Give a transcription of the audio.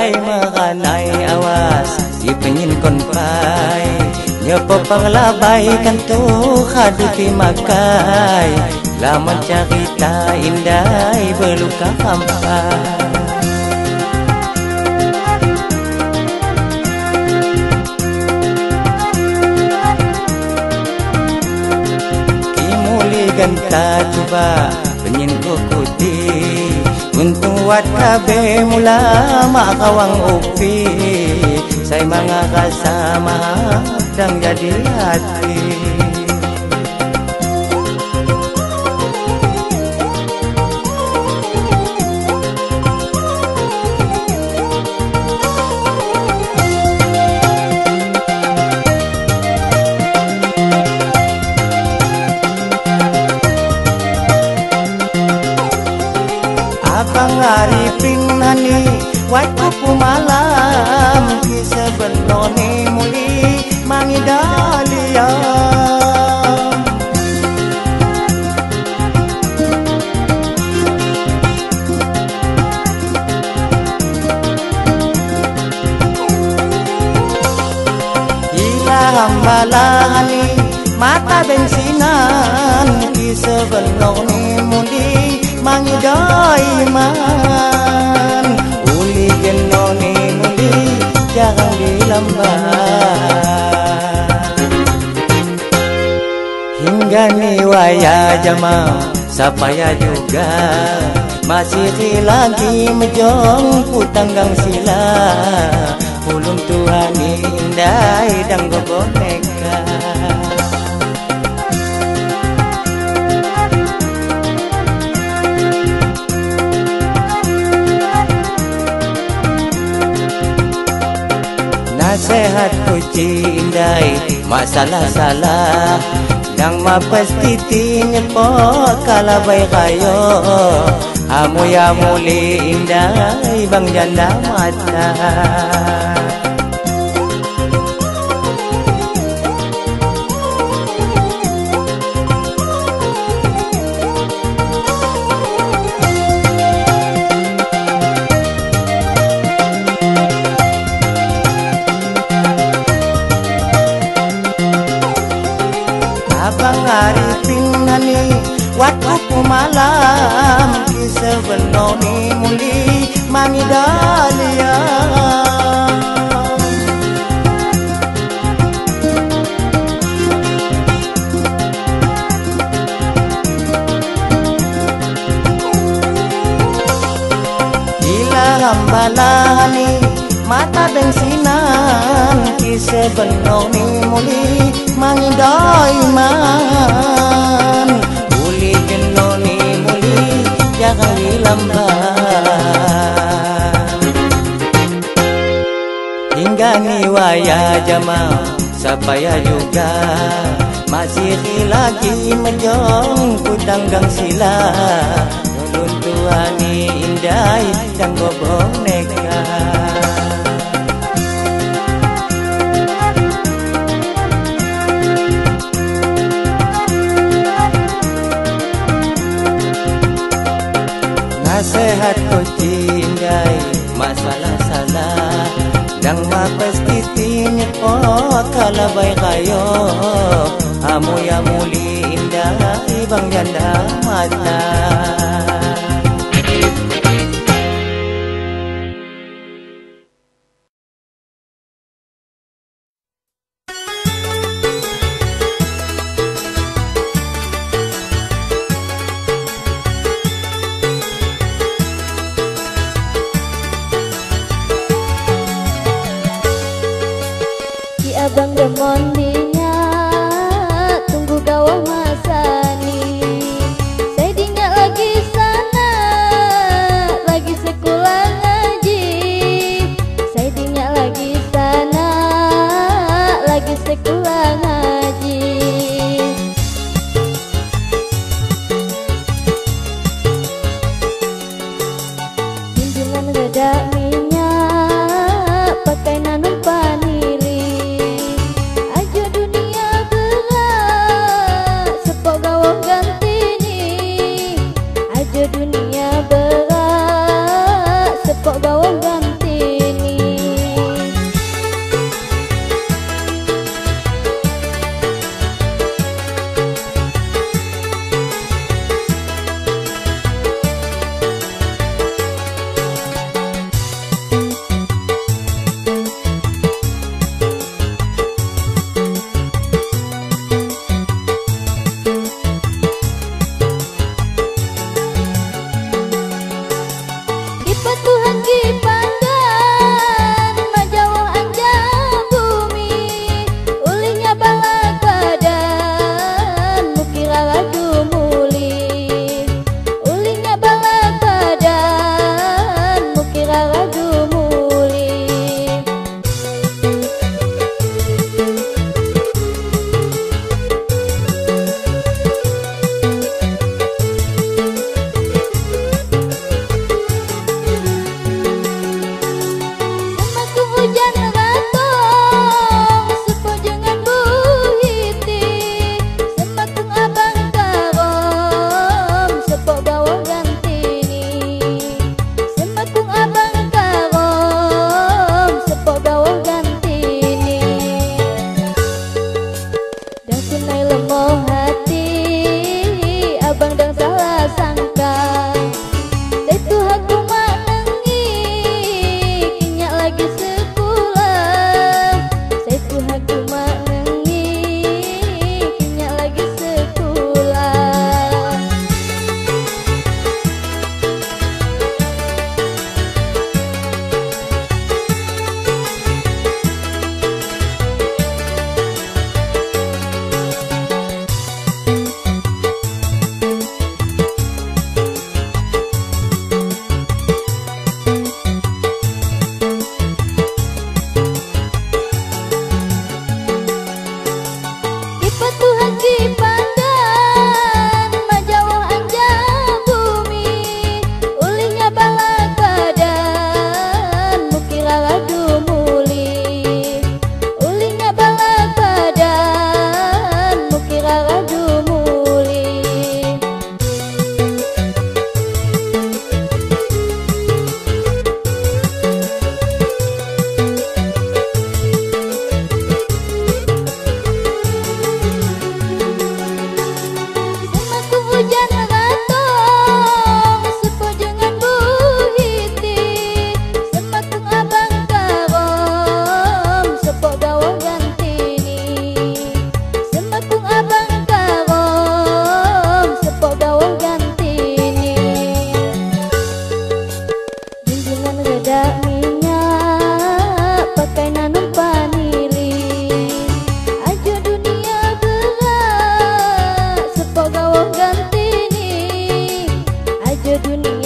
Hai maranay awas ipenyin konpai nyepo panglabay kanto kaduti makai lamun cerita indah beluka kampai ganta coba penyin kukuti untung wat kabe mula makawang upi saya mangasama dan jadi hati Arifin nani waktu malam kisah benoni muli mangidalia ila hambalani mata bensinan kisah benoni muli mangidai man uli genoni muli jangan dilambat hingga ni waya jamal sapaya juga masih lagi mejong putanggang sila pulung Tuhan indai dan boneka nasihat kuci indai masalah-salah yang mapasti nyepo kalabay kayo amu ya muli indai bang janda mata Arifin nani waktu malam kisah benoni muli mangidalia gila hambalani mata bensinan kisah benoni muli mangidai man uli genoni muli jangan dilambat hingga ni waya jamal sapaya juga masih lagi menjong kutanggang sila nulun tuani indai yang boneka nasihat kuci indai masalah-salah yang mapasti nyepo kalabay kayo amu ya muli indai bang janda mata abang demon dinya tunggu gawang masani saya dinya lagi sana lagi sekolah ngaji saya dinya lagi sana lagi sekolah ngaji junjungan reda minyak pakai nanam panili dunia berat sepok gawang ganti ni dunia